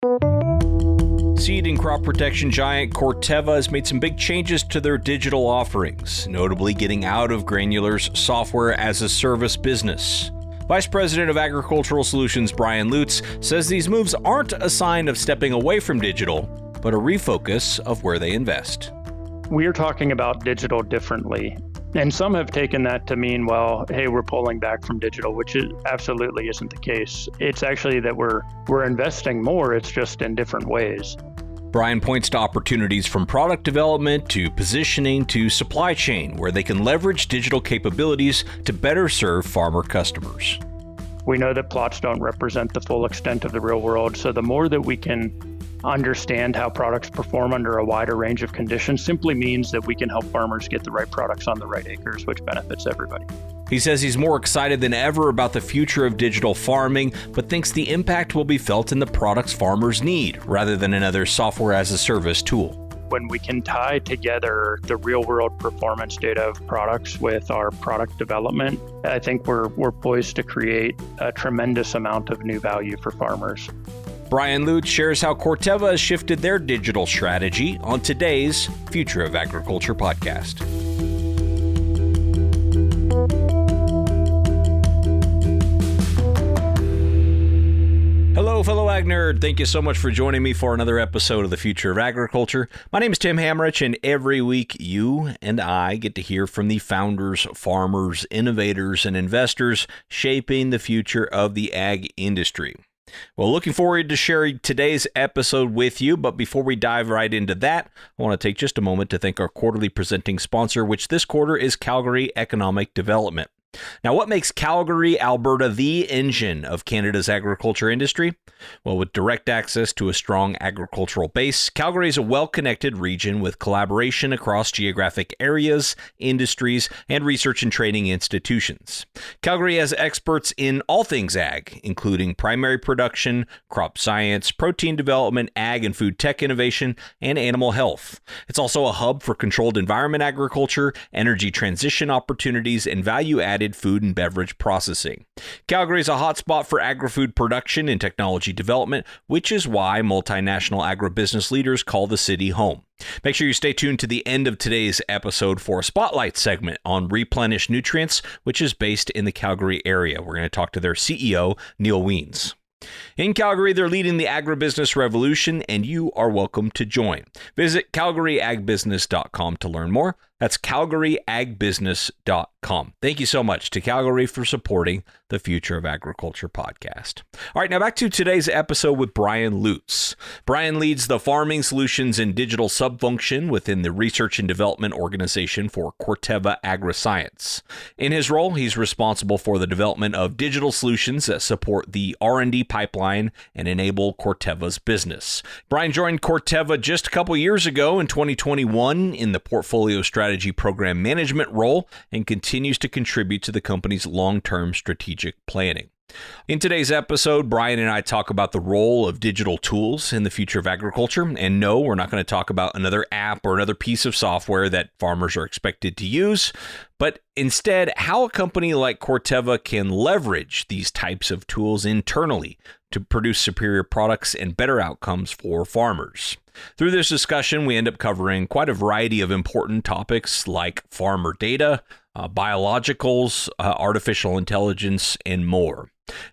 Seed and crop protection giant Corteva has made some big changes to their digital offerings, notably getting out of Granular's software as a service business. Vice President of Agricultural Solutions Brian Lutz says these moves aren't a sign of stepping away from digital, but a refocus of where they invest. We're talking about digital differently. And some have taken that to mean, well, hey, we're pulling back from digital, which absolutely isn't the case. It's actually that we're investing more, it's just in different ways. Brian points to opportunities from product development to positioning to supply chain, where they can leverage digital capabilities to better serve farmer customers. We know that plots don't represent the full extent of the real world, so the more that we can understand how products perform under a wider range of conditions simply means that we can help farmers get the right products on the right acres, which benefits everybody. He says he's more excited than ever about the future of digital farming, but thinks the impact will be felt in the products farmers need, rather than another software-as-a-service tool. When we can tie together the real-world performance data of products with our product development, I think we're poised to create a tremendous amount of new value for farmers. Brian Lutz shares how Corteva has shifted their digital strategy on today's Future of Agriculture podcast. Hello, fellow Ag Nerd. Thank you so much for joining me for another episode of the Future of Agriculture. My name is Tim Hamrich, and every week you and I get to hear from the founders, farmers, innovators, and investors shaping the future of the ag industry. Well, looking forward to sharing today's episode with you, but before we dive right into that, I want to take just a moment to thank our quarterly presenting sponsor, which this quarter is Calgary Economic Development. Now, what makes Calgary, Alberta, the engine of Canada's agriculture industry? Well, with direct access to a strong agricultural base, Calgary is a well-connected region with collaboration across geographic areas, industries, and research and training institutions. Calgary has experts in all things ag, including primary production, crop science, protein development, ag and food tech innovation, and animal health. It's also a hub for controlled environment agriculture, energy transition opportunities, and value-added food and beverage processing. Calgary is a hotspot for agri-food production and technology development, which is why multinational agribusiness leaders call the city home. Make sure you stay tuned to the end of today's episode for a spotlight segment on Replenish Nutrients, which is based in the Calgary area. We're going to talk to their CEO, Neil Wiens. In Calgary, they're leading the agribusiness revolution, and you are welcome to join. Visit calgaryagbusiness.com to learn more. That's calgaryagbusiness.com. Thank you so much to Calgary for supporting the Future of Agriculture podcast. All right, now back to today's episode with Brian Lutz. Brian leads the Farming Solutions and Digital Subfunction within the Research and Development Organization for Corteva Agriscience. In his role, he's responsible for the development of digital solutions that support the R&D pipeline and enable Corteva's business. Brian joined Corteva just a couple years ago in 2021 in the portfolio strategy program management role and continues to contribute to the company's long-term strategic planning. In today's episode, Brian and I talk about the role of digital tools in the future of agriculture. And no, we're not going to talk about another app or another piece of software that farmers are expected to use, but instead how a company like Corteva can leverage these types of tools internally to produce superior products and better outcomes for farmers. Through this discussion, we end up covering quite a variety of important topics like farmer data, biologicals, artificial intelligence, and more.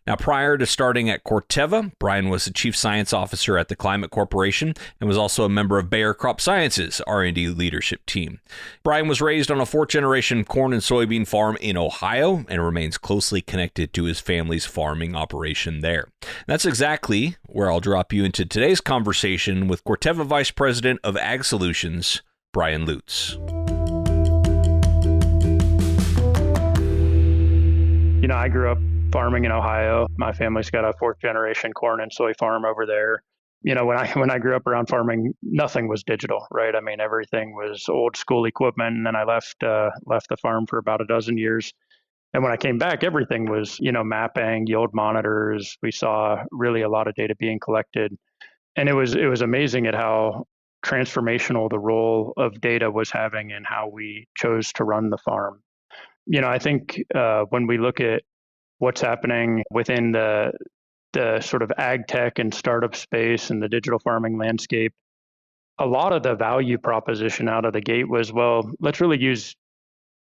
Now, prior to starting at Corteva, Brian was the Chief Science Officer at the Climate Corporation and was also a member of Bayer Crop Science's R&D leadership team. Brian was raised on a fourth-generation corn and soybean farm in Ohio and remains closely connected to his family's farming operation there. That's exactly where I'll drop you into today's conversation with Corteva Vice President of Ag Solutions, Brian Lutz. I grew up farming in Ohio. My family's got a fourth generation corn and soy farm over there. When I grew up around farming, nothing was digital, right? I mean, everything was old school equipment. And then I left the farm for about a dozen years. And when I came back, everything was, mapping, yield monitors. We saw really a lot of data being collected. And it was amazing at how transformational the role of data was having in how we chose to run the farm. I think when we look at what's happening within the the sort of ag tech and startup space and the digital farming landscape, a lot of the value proposition out of the gate was, well, let's really use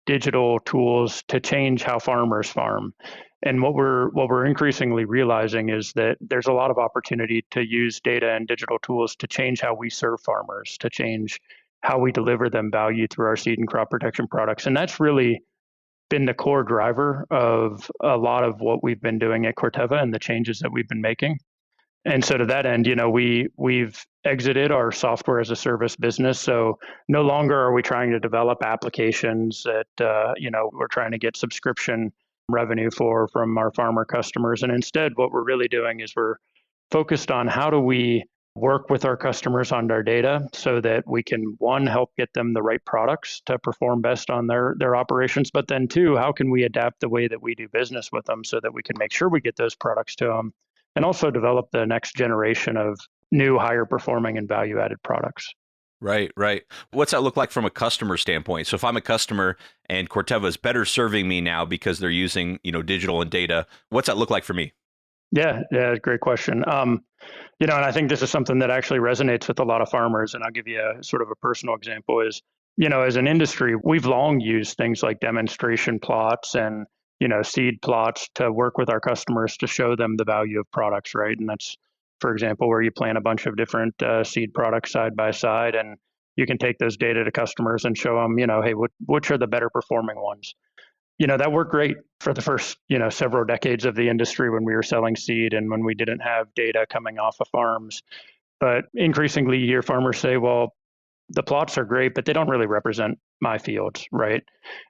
digital tools to change how farmers farm. And what we're increasingly realizing is that there's a lot of opportunity to use data and digital tools to change how we serve farmers, to change how we deliver them value through our seed and crop protection products. And that's really been the core driver of a lot of what we've been doing at Corteva and the changes that we've been making. And so to that end, we've exited our software as a service business. So no longer are we trying to develop applications that we're trying to get subscription revenue for from our farmer customers. And instead, what we're really doing is we're focused on how do we work with our customers on their data so that we can, one, help get them the right products to perform best on their operations, but then two, how can we adapt the way that we do business with them so that we can make sure we get those products to them and also develop the next generation of new, higher performing and value added products. Right, right. What's that look like from a customer standpoint? So if I'm a customer and Corteva is better serving me now because they're using, digital and data, what's that look like for me? Yeah, great question. And I think this is something that actually resonates with a lot of farmers. And I'll give you a sort of a personal example is, as an industry, we've long used things like demonstration plots and, seed plots to work with our customers to show them the value of products, right? And that's, for example, where you plant a bunch of different seed products side by side, and you can take those data to customers and show them, hey, which are the better performing ones? That worked great for the first, several decades of the industry when we were selling seed and when we didn't have data coming off of farms. But increasingly, you hear farmers say, well, the plots are great, but they don't really represent my fields, right?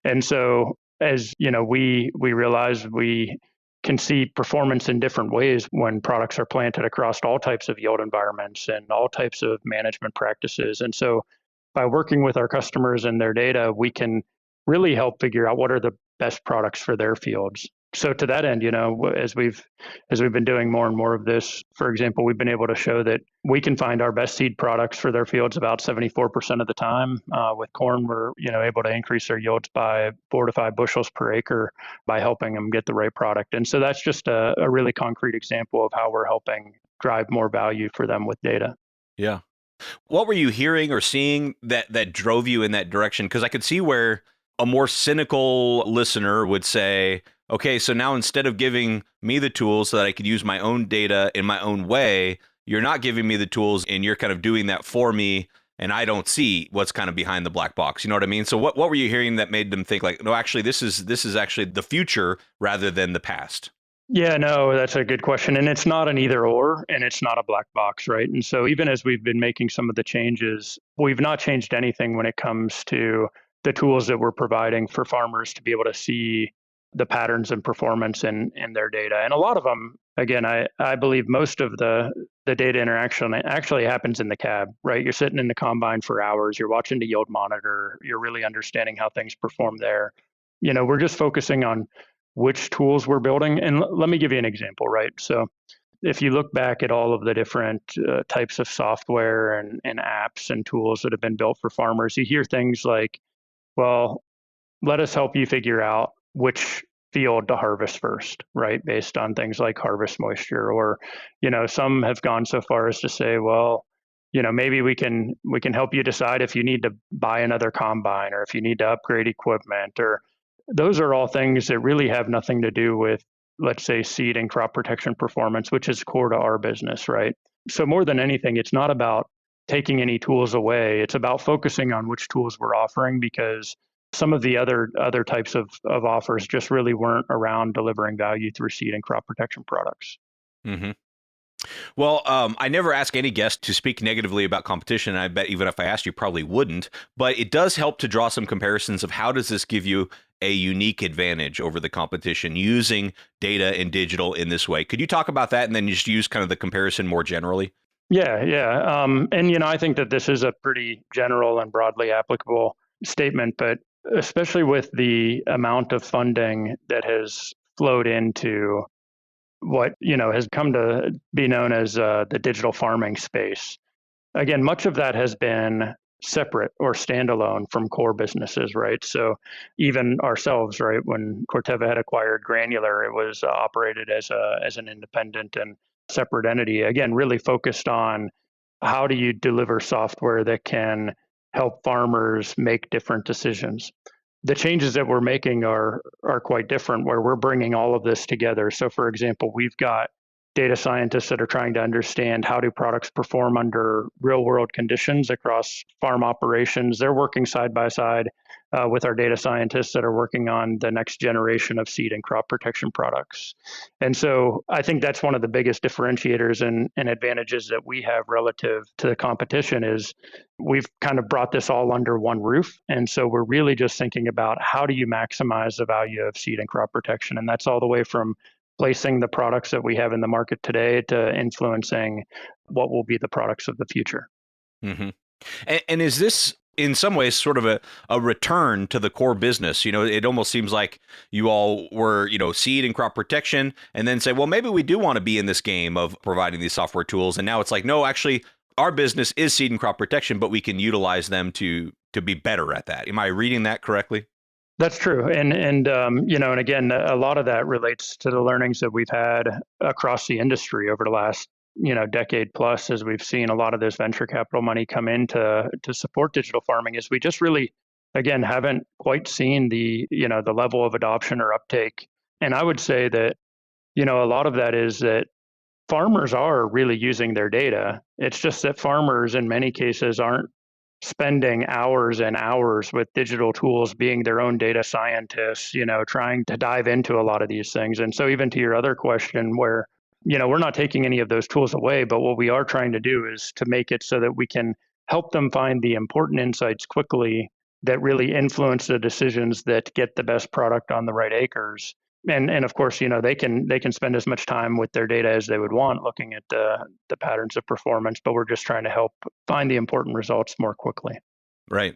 And so as, we realize we can see performance in different ways when products are planted across all types of yield environments and all types of management practices. And so by working with our customers and their data, we can really help figure out what are the best products for their fields. So to that end, as we've been doing more and more of this, for example, we've been able to show that we can find our best seed products for their fields about 74% of the time. With corn, we're able to increase their yields by 4 to 5 bushels per acre by helping them get the right product. And so that's just a really concrete example of how we're helping drive more value for them with data. Yeah. What were you hearing or seeing that drove you in that direction? Because I could see where a more cynical listener would say, okay, so now instead of giving me the tools so that I could use my own data in my own way, you're not giving me the tools and you're kind of doing that for me, and I don't see what's kind of behind the black box. You know what I mean? So what were you hearing that made them think like, no, actually, this is actually the future rather than the past? Yeah, no, that's a good question. And it's not an either or, and it's not a black box, right? And so even as we've been making some of the changes, we've not changed anything when it comes to the tools that we're providing for farmers to be able to see the patterns and performance in their data. And a lot of them, again, I believe most of the data interaction actually happens in the cab, right? You're sitting in the combine for hours, you're watching the yield monitor, you're really understanding how things perform there. We're just focusing on which tools we're building. And let me give you an example, right? So if you look back at all of the different types of software and apps and tools that have been built for farmers, you hear things like, well, let us help you figure out which field to harvest first, right? Based on things like harvest moisture. Or, some have gone so far as to say, well, maybe we can help you decide if you need to buy another combine or if you need to upgrade equipment. Or those are all things that really have nothing to do with, let's say, seed and crop protection performance, which is core to our business, right? So more than anything, it's not about taking any tools away. It's about focusing on which tools we're offering, because some of the other types of offers just really weren't around delivering value through seed and crop protection products. Mm-hmm. Well, I never ask any guest to speak negatively about competition. And I bet even if I asked, you probably wouldn't. But it does help to draw some comparisons of how does this give you a unique advantage over the competition using data and digital in this way. Could you talk about that and then just use kind of the comparison more generally? Yeah. And, I think that this is a pretty general and broadly applicable statement, but especially with the amount of funding that has flowed into what, has come to be known as the digital farming space. Again, much of that has been separate or standalone from core businesses, right? So even ourselves, right, when Corteva had acquired Granular, it was operated as an independent and separate entity. Again, really focused on how do you deliver software that can help farmers make different decisions. The changes that we're making are quite different, where we're bringing all of this together. So, for example, we've got data scientists that are trying to understand how do products perform under real world conditions across farm operations. They're working side by side with our data scientists that are working on the next generation of seed and crop protection products. And so I think that's one of the biggest differentiators and advantages that we have relative to the competition is we've kind of brought this all under one roof. And so we're really just thinking about how do you maximize the value of seed and crop protection. And that's all the way from placing the products that we have in the market today to influencing what will be the products of the future. Mm-hmm. And is this in some ways sort of a return to the core business? It almost seems like you all were, seed and crop protection, and then say, well, maybe we do want to be in this game of providing these software tools. And now it's like, no, actually, our business is seed and crop protection, but we can utilize them to be better at that. Am I reading that correctly? That's true, and again, a lot of that relates to the learnings that we've had across the industry over the last decade plus, as we've seen a lot of this venture capital money come in to support digital farming. Is we just really, again, haven't quite seen the level of adoption or uptake, and I would say that a lot of that is that farmers are really using their data. It's just that farmers in many cases aren't spending hours and hours with digital tools, being their own data scientists, trying to dive into a lot of these things. And so even to your other question where, we're not taking any of those tools away, but what we are trying to do is to make it so that we can help them find the important insights quickly that really influence the decisions that get the best product on the right acres. And of course, they can spend as much time with their data as they would want looking at the patterns of performance, but we're just trying to help find the important results more quickly. Right.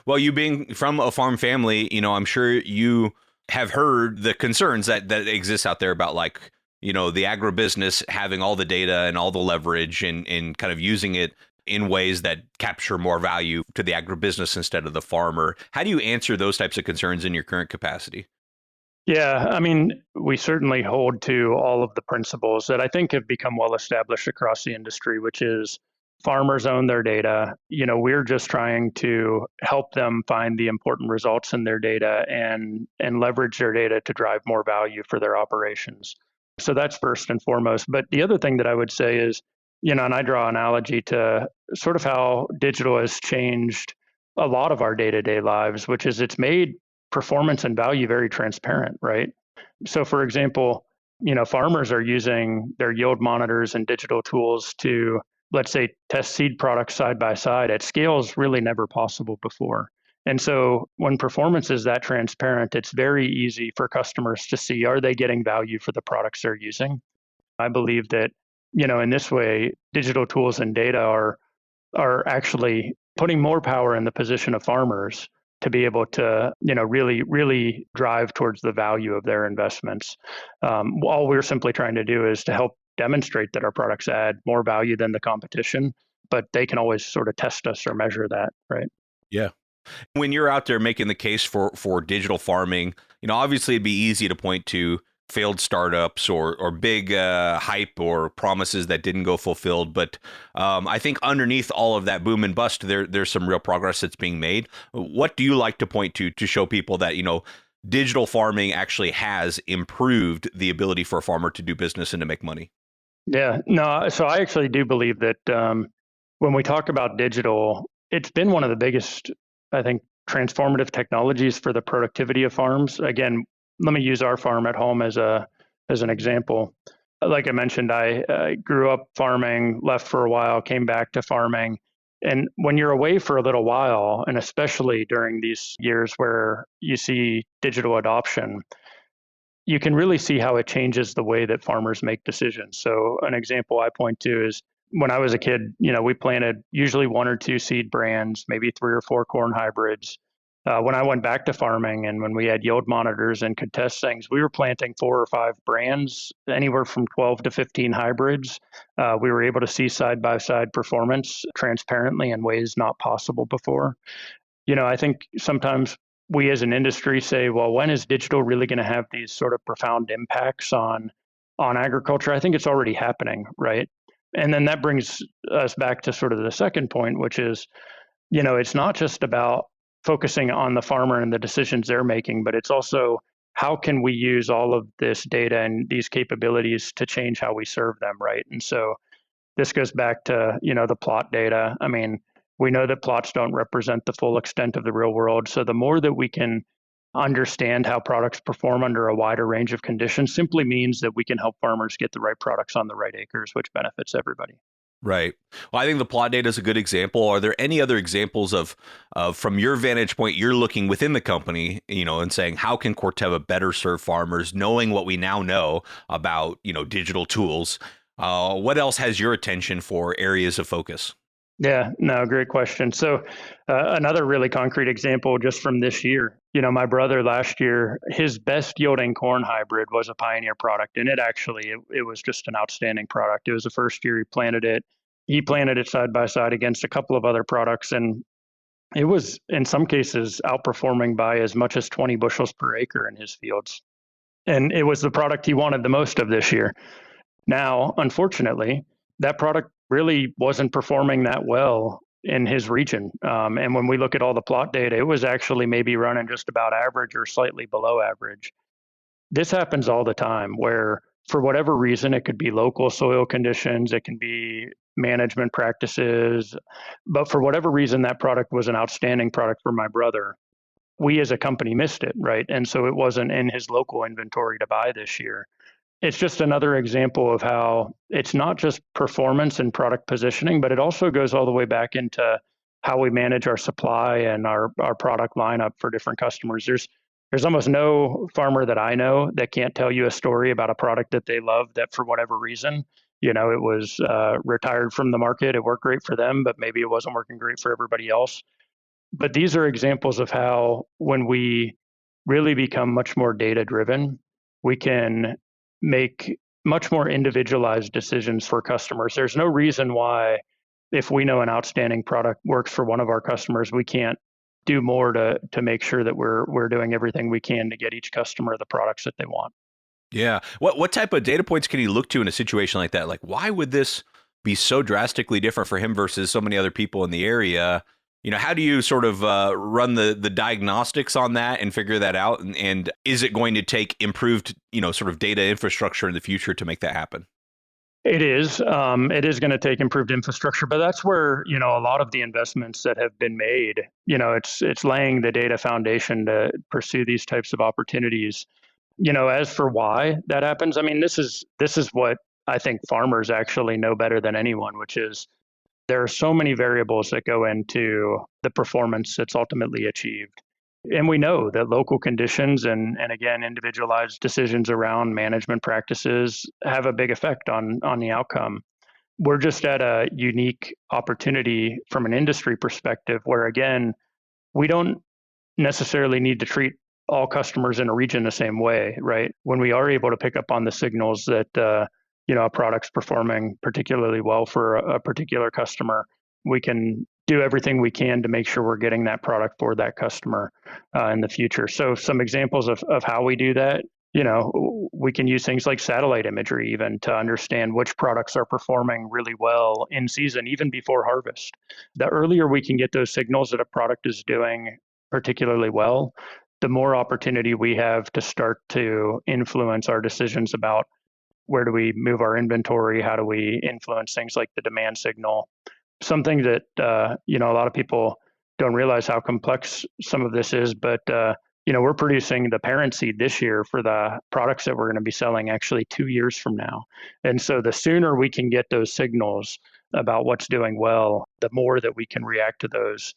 Well, you being from a farm family, I'm sure you have heard the concerns that exist out there about the agribusiness having all the data and all the leverage and kind of using it in ways that capture more value to the agribusiness instead of the farmer. How do you answer those types of concerns in your current capacity? Yeah, I mean, we certainly hold to all of the principles that I think have become well established across the industry, which is farmers own their data. We're just trying to help them find the important results in their data and leverage their data to drive more value for their operations. So that's first and foremost. But the other thing that I would say is, and I draw an analogy to sort of how digital has changed a lot of our day-to-day lives, which is it's made performance and value very transparent, right? So for example, farmers are using their yield monitors and digital tools to, let's say, test seed products side by side at scales really never possible before. And so when performance is that transparent, it's very easy for customers to see, are they getting value for the products they're using? I believe that, in this way, digital tools and data are actually putting more power in the position of farmers to be able to, really drive towards the value of their investments. All we're simply trying to do is to help demonstrate that our products add more value than the competition, but they can always sort of test us or measure that, right? Yeah. When you're out there making the case for digital farming, obviously it'd be easy to point to failed startups or big hype or promises that didn't go fulfilled. But I think underneath all of that boom and bust, there's some real progress that's being made. What do you like to point to show people that, digital farming actually has improved the ability for a farmer to do business and to make money? Yeah, no, so I actually do believe that when we talk about digital, it's been one of the biggest, I think, transformative technologies for the productivity of farms. Again, let me use our farm at home as an example. Like I mentioned, I grew up farming, left for a while, came back to farming. And when you're away for a little while, and especially during these years where you see digital adoption, you can really see how it changes the way that farmers make decisions. So an example I point to is when I was a kid, we planted usually one or two seed brands, maybe 3 or 4 corn hybrids. When I went back to farming and when we had yield monitors and could test things, we were planting 4 or 5 brands, anywhere from 12 to 15 hybrids. We were able to see side by side performance transparently in ways not possible before. I think sometimes we as an industry say, well, when is digital really going to have these sort of profound impacts on agriculture? I think it's already happening, right? And then that brings us back to sort of the second point, which is, it's not just about focusing on the farmer and the decisions they're making, but it's also how can we use all of this data and these capabilities to change how we serve them, right? And so this goes back to, the plot data. I mean, we know that plots don't represent the full extent of the real world. So the more that we can understand how products perform under a wider range of conditions simply means that we can help farmers get the right products on the right acres, which benefits everybody. Right. Well, I think the plot data is a good example. Are there any other examples of from your vantage point, you're looking within the company, and saying, how can Corteva better serve farmers, knowing what we now know about, digital tools? What else has your attention for areas of focus? Yeah, no, great question. So, another really concrete example just from this year, my brother last year, his best yielding corn hybrid was a Pioneer product. And it was just an outstanding product. It was the first year he planted it. He planted it side by side against a couple of other products. And it was, in some cases, outperforming by as much as 20 bushels per acre in his fields. And it was the product he wanted the most of this year. Now, unfortunately, that product really wasn't performing that well in his region. And when we look at all the plot data, it was actually maybe running just about average or slightly below average. This happens all the time where, for whatever reason, it could be local soil conditions, it can be management practices, but for whatever reason, that product was an outstanding product for my brother. We as a company missed it, right? And so it wasn't in his local inventory to buy this year. It's just another example of how it's not just performance and product positioning, but it also goes all the way back into how we manage our supply and our product lineup for different customers. There's almost no farmer that I know that can't tell you a story about a product that they love that for whatever reason, it was retired from the market. It worked great for them, but maybe it wasn't working great for everybody else. But these are examples of how when we really become much more data driven, we can make much more individualized decisions for customers. There's no reason why, if we know an outstanding product works for one of our customers, we can't do more to make sure that we're doing everything we can to get each customer the products that they want. Yeah. What type of data points can you look to in a situation like that? Like, why would this be so drastically different for him versus so many other people in the area? How do you sort of run the diagnostics on that and figure that out? And is it going to take improved, sort of data infrastructure in the future to make that happen? It is. It is going to take improved infrastructure, but that's where, a lot of the investments that have been made, it's laying the data foundation to pursue these types of opportunities. As for why that happens, I mean, this is what I think farmers actually know better than anyone, which is there are so many variables that go into the performance that's ultimately achieved. And we know that local conditions and again, individualized decisions around management practices have a big effect on the outcome. We're just at a unique opportunity from an industry perspective where, again, we don't necessarily need to treat all customers in a region the same way, right? When we are able to pick up on the signals that a product's performing particularly well for a particular customer, we can do everything we can to make sure we're getting that product for that customer in the future. So some examples of how we do that, we can use things like satellite imagery even to understand which products are performing really well in season, even before harvest. The earlier we can get those signals that a product is doing particularly well, the more opportunity we have to start to influence our decisions about where do we move our inventory, how do we influence things like the demand signal. Something that a lot of people don't realize how complex some of this is, but we're producing the parent seed this year for the products that we're going to be selling actually 2 years from now. And so the sooner we can get those signals about what's doing well, the more that we can react to those,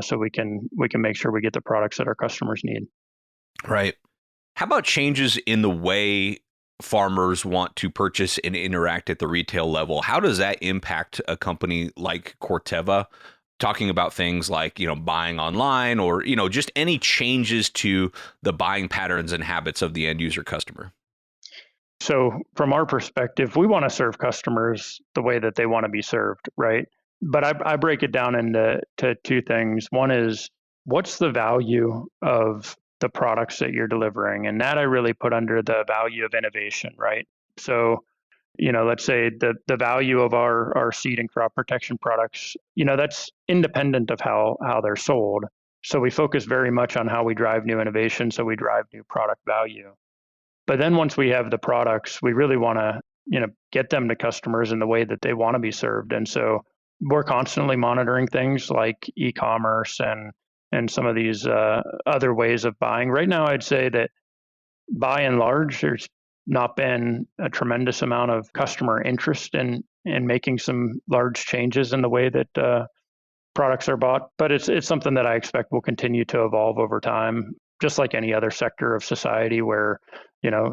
so we can make sure we get the products that our customers need. Right. How about changes in the way farmers want to purchase and interact at the retail level? How does that impact a company like Corteva? talking about things like, buying online or, just any changes to the buying patterns and habits of the end user customer? So from our perspective, we want to serve customers the way that they want to be served, right? But I break it down into two things. One is, what's the value of the products that you're delivering? And that I really put under the value of innovation, right? So, let's say the value of our seed and crop protection products, that's independent of how they're sold. So we focus very much on how we drive new innovation, so we drive new product value. But then once we have the products, we really want to, get them to customers in the way that they want to be served. And so we're constantly monitoring things like e-commerce and some of these other ways of buying. Right now, I'd say that by and large, there's not been a tremendous amount of customer interest in making some large changes in the way that products are bought. But it's something that I expect will continue to evolve over time, just like any other sector of society where,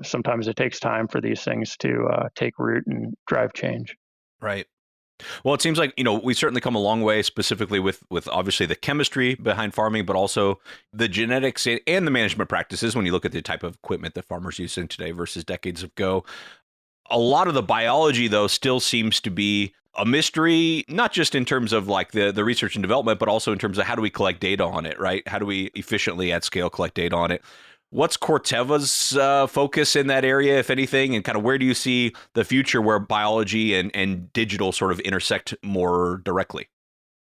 sometimes it takes time for these things to take root and drive change. Right. Well, it seems like, we certainly come a long way, specifically with obviously the chemistry behind farming, but also the genetics and the management practices. When you look at the type of equipment that farmers are using today versus decades ago, a lot of the biology, though, still seems to be a mystery, not just in terms of like the research and development, but also in terms of how do we collect data on it, right? How do we efficiently at scale collect data on it? What's Corteva's focus in that area, if anything, and kind of where do you see the future where biology and digital sort of intersect more directly?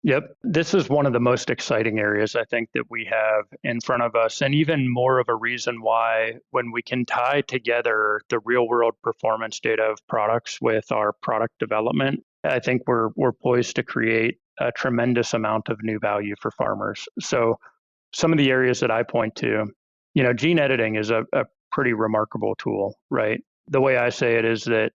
Yep. This is one of the most exciting areas I think that we have in front of us, and even more of a reason why when we can tie together the real world performance data of products with our product development, I think we're poised to create a tremendous amount of new value for farmers. So some of the areas that I point to, gene editing is a pretty remarkable tool, right? The way I say it is that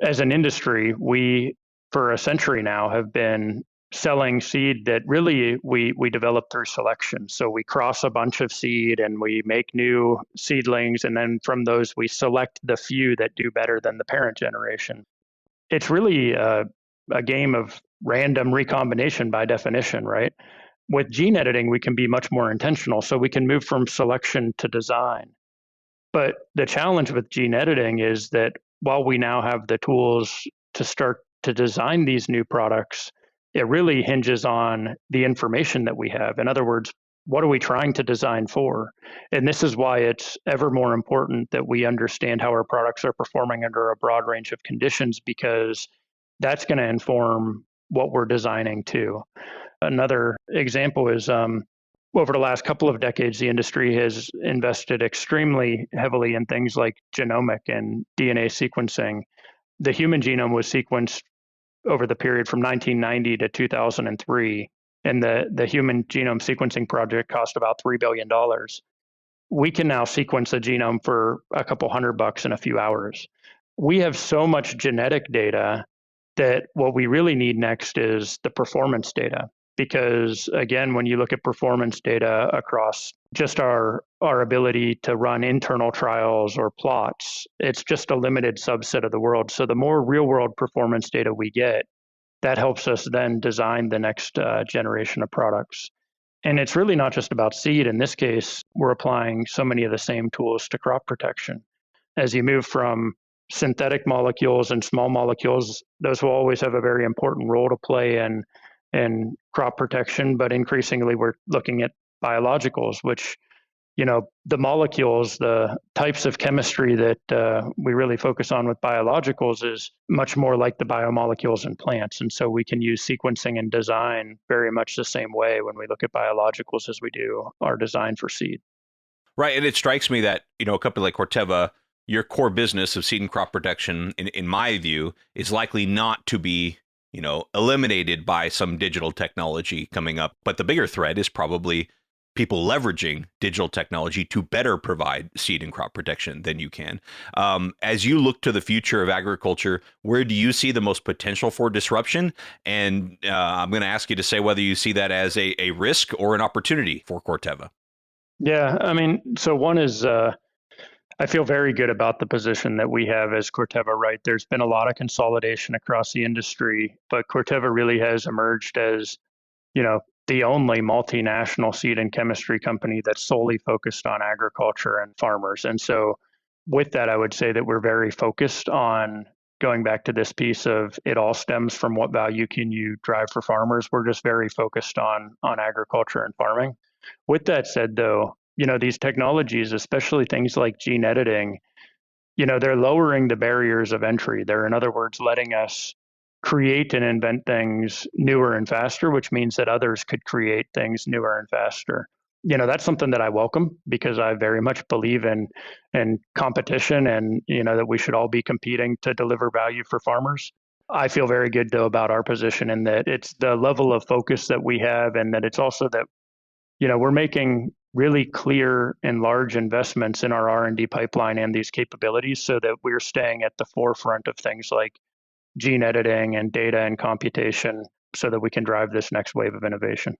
as an industry, we, for a century now, have been selling seed that really we develop through selection. So we cross a bunch of seed and we make new seedlings, and then from those we select the few that do better than the parent generation. It's really a game of random recombination by definition, right? With gene editing, we can be much more intentional. So we can move from selection to design. But the challenge with gene editing is that while we now have the tools to start to design these new products, it really hinges on the information that we have. In other words, what are we trying to design for? And this is why it's ever more important that we understand how our products are performing under a broad range of conditions, because that's going to inform what we're designing too. Another example is over the last couple of decades, the industry has invested extremely heavily in things like genomic and DNA sequencing. The human genome was sequenced over the period from 1990 to 2003, and the Human Genome Sequencing Project cost about $3 billion. We can now sequence a genome for a couple $100 in a few hours. We have so much genetic data that what we really need next is the performance data. Because again, when you look at performance data across just our ability to run internal trials or plots, it's just a limited subset of the world. So the more real world performance data we get, that helps us then design the next generation of products. And it's really not just about seed. In this case, we're applying so many of the same tools to crop protection. As you move from synthetic molecules and small molecules, those will always have a very important role to play in crop protection, but increasingly we're looking at biologicals, which, the molecules, the types of chemistry that we really focus on with biologicals is much more like the biomolecules in plants. And so we can use sequencing and design very much the same way when we look at biologicals as we do our design for seed. Right. And it strikes me that, a company like Corteva, your core business of seed and crop protection, in my view, is likely not to be eliminated by some digital technology coming up. But the bigger threat is probably people leveraging digital technology to better provide seed and crop protection than you can. As you look to the future of agriculture, where do you see the most potential for disruption? And I'm going to ask you to say whether you see that as a risk or an opportunity for Corteva. Yeah, so one is I feel very good about the position that we have as Corteva, right? There's been a lot of consolidation across the industry, but Corteva really has emerged as the only multinational seed and chemistry company that's solely focused on agriculture and farmers. And so with that, I would say that we're very focused on going back to this piece of it all stems from what value can you drive for farmers. We're just very focused on agriculture and farming. With that said, though, these technologies, especially things like gene editing, they're lowering the barriers of entry. They're, in other words, letting us create and invent things newer and faster, which means that others could create things newer and faster. That's something that I welcome because I very much believe in competition and, that we should all be competing to deliver value for farmers. I feel very good, though, about our position in that it's the level of focus that we have, and that it's also that, we're making really clear and large investments in our R&D pipeline and these capabilities so that we're staying at the forefront of things like gene editing and data and computation so that we can drive this next wave of innovation.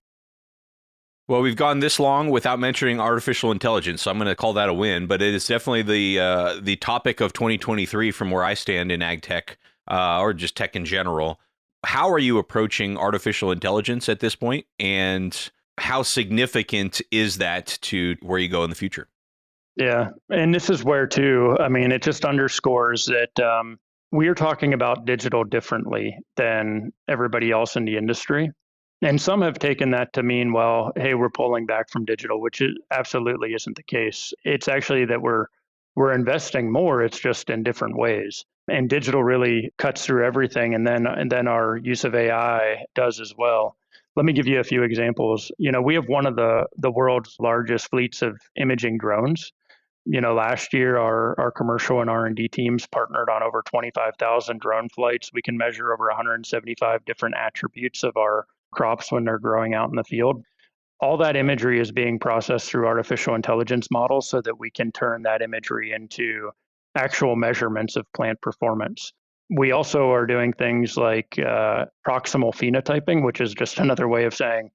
Well, we've gone this long without mentioning artificial intelligence, so I'm going to call that a win. But it is definitely the topic of 2023 from where I stand in ag tech, or just tech in general. How are you approaching artificial intelligence at this point, and how significant is that to where you go in the future? Yeah, and this is where, too, it just underscores that we are talking about digital differently than everybody else in the industry. And some have taken that to mean, well, hey, we're pulling back from digital, which absolutely isn't the case. It's actually that we're investing more. It's just in different ways. And digital really cuts through everything, and then our use of AI does as well. Let me give you a few examples. We have one of the world's largest fleets of imaging drones. Last year, our commercial and R&D teams partnered on over 25,000 drone flights. We can measure over 175 different attributes of our crops when they're growing out in the field. All that imagery is being processed through artificial intelligence models so that we can turn that imagery into actual measurements of plant performance. We also are doing things like proximal phenotyping, which is just another way of saying,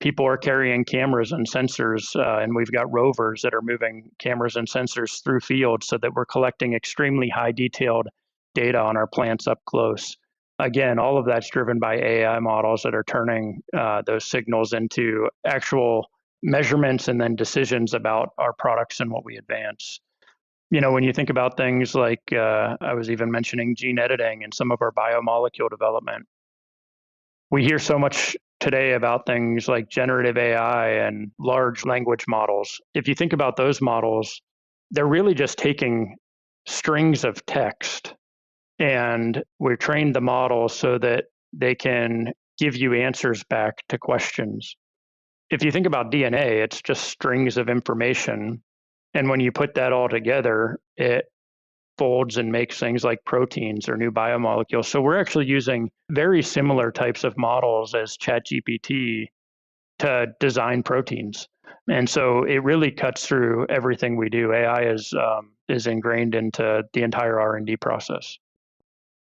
people are carrying cameras and sensors, and we've got rovers that are moving cameras and sensors through fields so that we're collecting extremely high detailed data on our plants up close. Again, all of that's driven by AI models that are turning those signals into actual measurements and then decisions about our products and what we advance. When you think about things like, I was even mentioning gene editing and some of our biomolecule development, we hear so much today about things like generative AI and large language models. If you think about those models, they're really just taking strings of text, and we're trained the model so that they can give you answers back to questions. If you think about DNA, it's just strings of information. And when you put that all together, it folds and makes things like proteins or new biomolecules. So we're actually using very similar types of models as ChatGPT to design proteins. And so it really cuts through everything we do. AI is ingrained into the entire R&D process.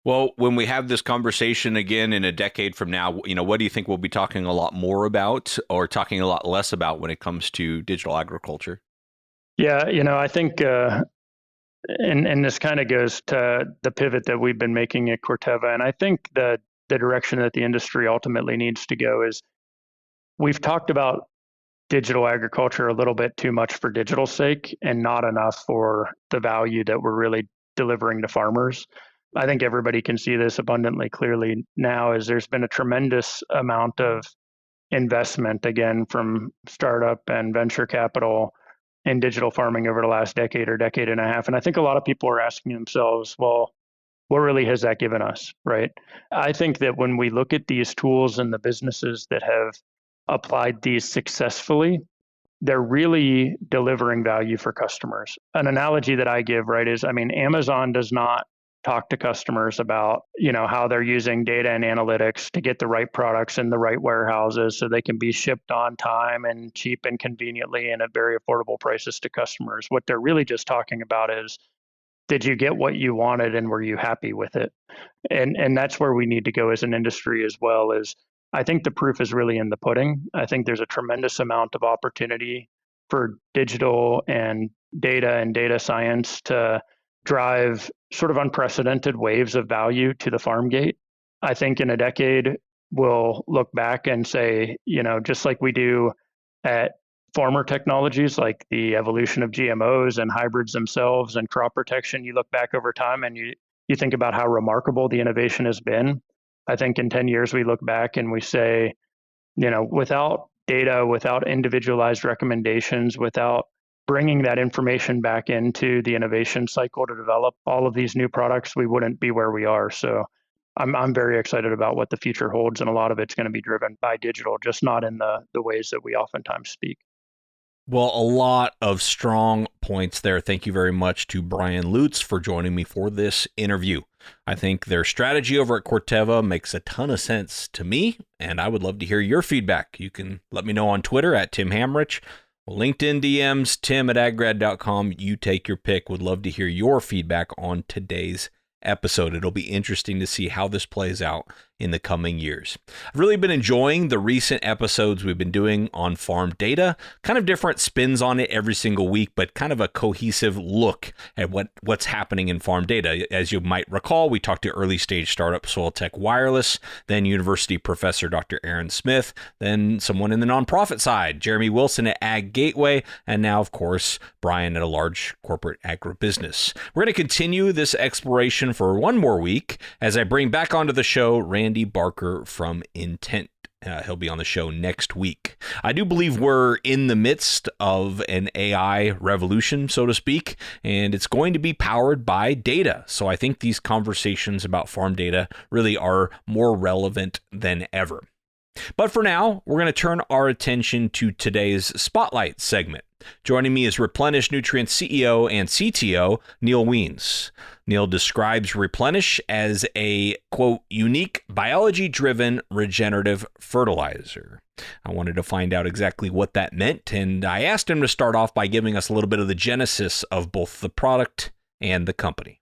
Well, when we have this conversation again in a decade from now, what do you think we'll be talking a lot more about or talking a lot less about when it comes to digital agriculture? Yeah, I think, and this kind of goes to the pivot that we've been making at Corteva. And I think that the direction that the industry ultimately needs to go is we've talked about digital agriculture a little bit too much for digital's sake and not enough for the value that we're really delivering to farmers. I think everybody can see this abundantly clearly now as there's been a tremendous amount of investment, again, from startup and venture capital in digital farming over the last decade or decade and a half. And I think a lot of people are asking themselves, well, what really has that given us, right? I think that when we look at these tools and the businesses that have applied these successfully, they're really delivering value for customers. An analogy that I give, right, is, Amazon does not talk to customers about, how they're using data and analytics to get the right products in the right warehouses so they can be shipped on time and cheap and conveniently and at very affordable prices to customers. What they're really just talking about is, did you get what you wanted and were you happy with it? And that's where we need to go as an industry as well. Is I think the proof is really in the pudding. I think there's a tremendous amount of opportunity for digital and data science to drive sort of unprecedented waves of value to the farm gate. I think in a decade, will look back and say, just like we do at former technologies like the evolution of GMOs and hybrids themselves and crop protection, you look back over time and you think about how remarkable the innovation has been. I think in 10 years, we look back and we say, without data, without individualized recommendations, without bringing that information back into the innovation cycle to develop all of these new products, we wouldn't be where we are. So I'm very excited about what the future holds, and a lot of it's going to be driven by digital, just not in the ways that we oftentimes speak. Well, a lot of strong points there. Thank you very much to Brian Lutz for joining me for this interview. I think their strategy over at Corteva makes a ton of sense to me, and I would love to hear your feedback. You can let me know on Twitter at Tim Hamrich, LinkedIn DMs, tim@aggrad.com. You take your pick. Would love to hear your feedback on today's episode. It'll be interesting to see how this plays out in the coming years. I've really been enjoying the recent episodes we've been doing on farm data, kind of different spins on it every single week, but kind of a cohesive look at what's happening in farm data. As you might recall, we talked to early stage startup Soiltech Wireless, then university professor Dr. Aaron Smith, then someone in the nonprofit side, Jeremy Wilson at Ag Gateway, and now, of course, Brian at a large corporate agribusiness. We're going to continue this exploration for one more week as I bring back onto the show Randy Barker from Intent. He'll be on the show next week. I do believe we're in the midst of an AI revolution, so to speak, and it's going to be powered by data. So I think these conversations about farm data really are more relevant than ever. But for now, we're going to turn our attention to today's Spotlight segment. Joining me is Replenish Nutrients CEO and CTO, Neil Wiens. Neil describes Replenish as a, quote, unique biology-driven regenerative fertilizer. I wanted to find out exactly what that meant, and I asked him to start off by giving us a little bit of the genesis of both the product and the company.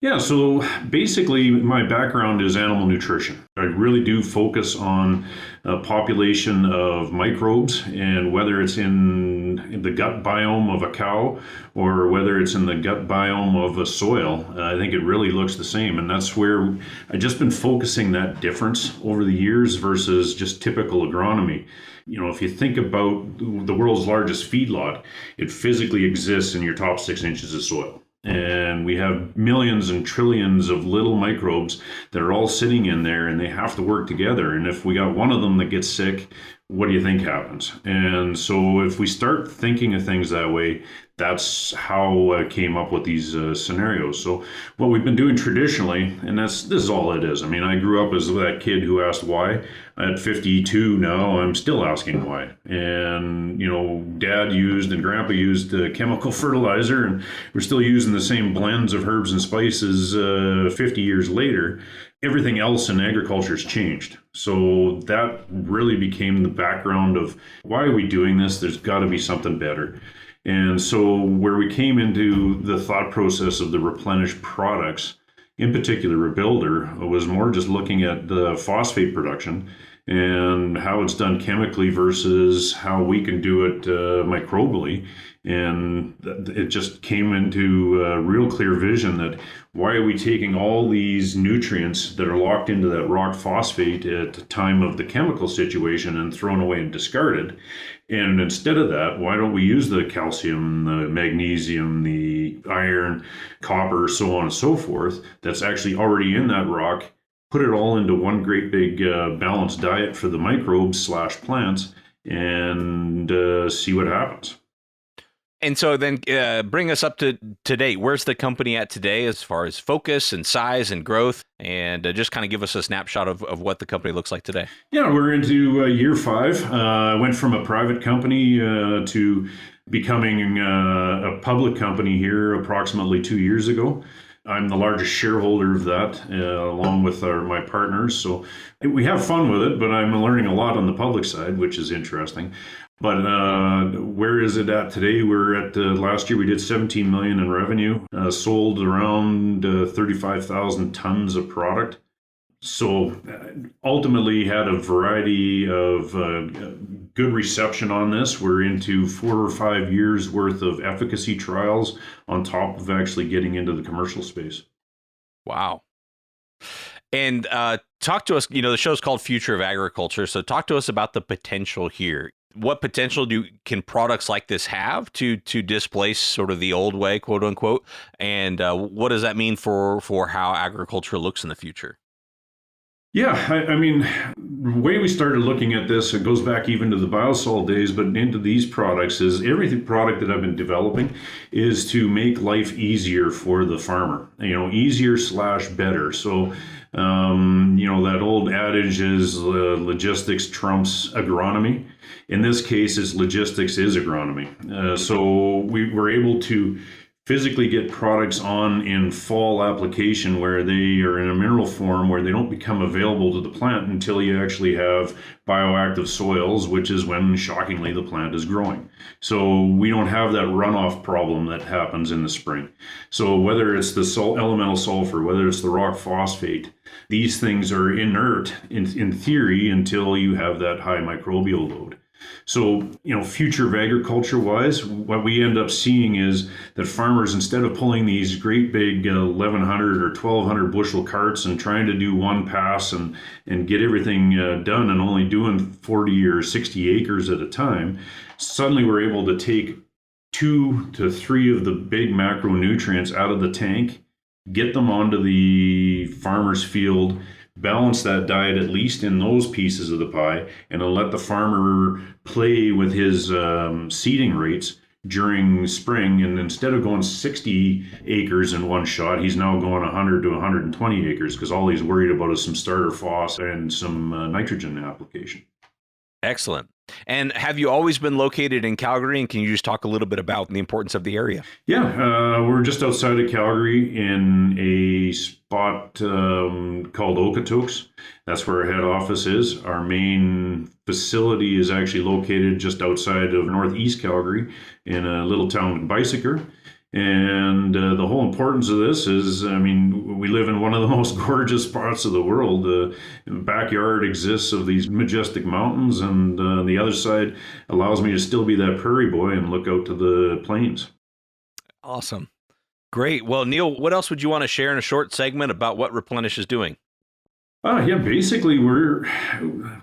Yeah, so basically my background is animal nutrition. I really do focus on a population of microbes, and whether it's in the gut biome of a cow or whether it's in the gut biome of a soil, I think it really looks the same. And that's where I've just been focusing that difference over the years versus just typical agronomy. If you think about the world's largest feedlot, it physically exists in your top 6 inches of soil. And we have millions and trillions of little microbes that are all sitting in there, and they have to work together. And if we got one of them that gets sick, what do you think happens? And so if we start thinking of things that way, that's how I came up with these scenarios. So what we've been doing traditionally, and this is all it is. I mean, I grew up as that kid who asked why. At 52 now, I'm still asking why. And, Dad used and Grandpa used chemical fertilizer, and we're still using the same blends of herbs and spices 50 years later. Everything else in agriculture has changed. So that really became the background of why are we doing this? There's got to be something better. And so where we came into the thought process of the Replenish products, in particular Rebuilder, was more just looking at the phosphate production and how it's done chemically versus how we can do it microbially. And it just came into a real clear vision that why are we taking all these nutrients that are locked into that rock phosphate at the time of the chemical situation and thrown away and discarded? And instead of that, why don't we use the calcium, the magnesium, the iron, copper, so on and so forth, that's actually already in that rock, put it all into one great big balanced diet for the microbes / plants, and see what happens. And so then bring us up to date. Where's the company at today as far as focus and size and growth? And just kind of give us a snapshot of what the company looks like today. Yeah, we're into year 5. I went from a private company to becoming a public company here approximately 2 years ago. I'm the largest shareholder of that, along with my partners. So we have fun with it, but I'm learning a lot on the public side, which is interesting. But where is it at today? We're at last year we did 17 million in revenue, sold around 35,000 tons of product. So ultimately had a variety of good reception on this. We're into 4 or 5 years worth of efficacy trials on top of actually getting into the commercial space. Wow. And talk to us, the show's called Future of Agriculture. So talk to us about the potential here. What potential can products like this have to displace sort of the old way, quote unquote? And what does that mean for how agriculture looks in the future? Yeah, I mean, the way we started looking at this, it goes back even to the biosol days, but into these products is every product that I've been developing is to make life easier for the farmer, easier / better. So, that old adage is logistics trumps agronomy. In this case, it's logistics is agronomy. So we were able to physically get products on in fall application where they are in a mineral form where they don't become available to the plant until you actually have bioactive soils, which is when, shockingly, the plant is growing. So we don't have that runoff problem that happens in the spring. So whether it's the elemental sulfur, whether it's the rock phosphate, these things are inert in theory until you have that high microbial load. So, future of agriculture wise, what we end up seeing is that farmers, instead of pulling these great big 1,100 or 1,200 bushel carts and trying to do one pass and get everything done and only doing 40 or 60 acres at a time, suddenly we're able to take 2 to 3 of the big macronutrients out of the tank, get them onto the farmer's field, balance that diet at least in those pieces of the pie, and then let the farmer play with his seeding rates during spring. And instead of going 60 acres in one shot, he's now going 100 to 120 acres because all he's worried about is some starter phos and some nitrogen application. Excellent. And have you always been located in Calgary? And can you just talk a little bit about the importance of the area? Yeah, we're just outside of Calgary in a spot called Okotoks. That's where our head office is. Our main facility is actually located just outside of northeast Calgary in a little town, Bicyker. And the whole importance of this is, we live in one of the most gorgeous spots of the world. The backyard exists of these majestic mountains, and the other side allows me to still be that prairie boy and look out to the plains. Awesome. Great. Well, Neil, what else would you want to share in a short segment about what Replenish is doing? Yeah, basically we're,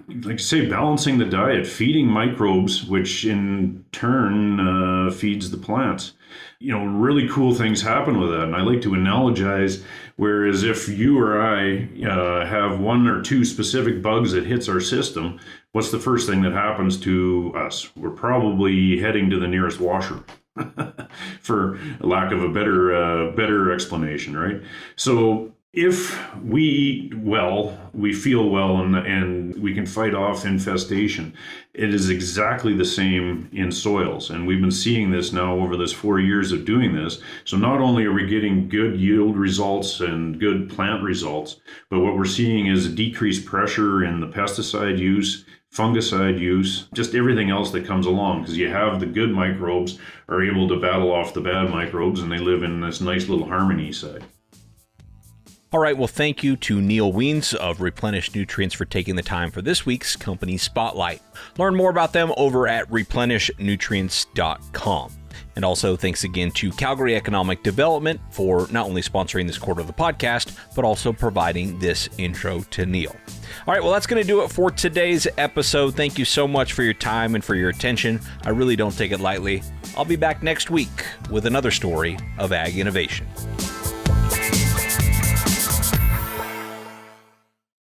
like I say, balancing the diet, feeding microbes, which in turn feeds the plants. Really cool things happen with that. And I like to analogize, whereas if you or I have 1 or 2 specific bugs that hits our system, what's the first thing that happens to us? We're probably heading to the nearest washroom. For lack of a better explanation, right? So if we eat well, we feel well, and we can fight off infestation. It is exactly the same in soils. And we've been seeing this now over this 4 years of doing this. So not only are we getting good yield results and good plant results, but what we're seeing is a decreased pressure in the pesticide use, fungicide use, just everything else that comes along, because you have the good microbes are able to battle off the bad microbes, and they live in this nice little harmony side. All right, well, thank you to Neil Wiens of Replenish Nutrients for taking the time for this week's Company Spotlight. Learn more about them over at replenishnutrients.com. And also thanks again to Calgary Economic Development for not only sponsoring this quarter of the podcast, but also providing this intro to Neil. All right, well, that's going to do it for today's episode. Thank you so much for your time and for your attention. I really don't take it lightly. I'll be back next week with another story of ag innovation.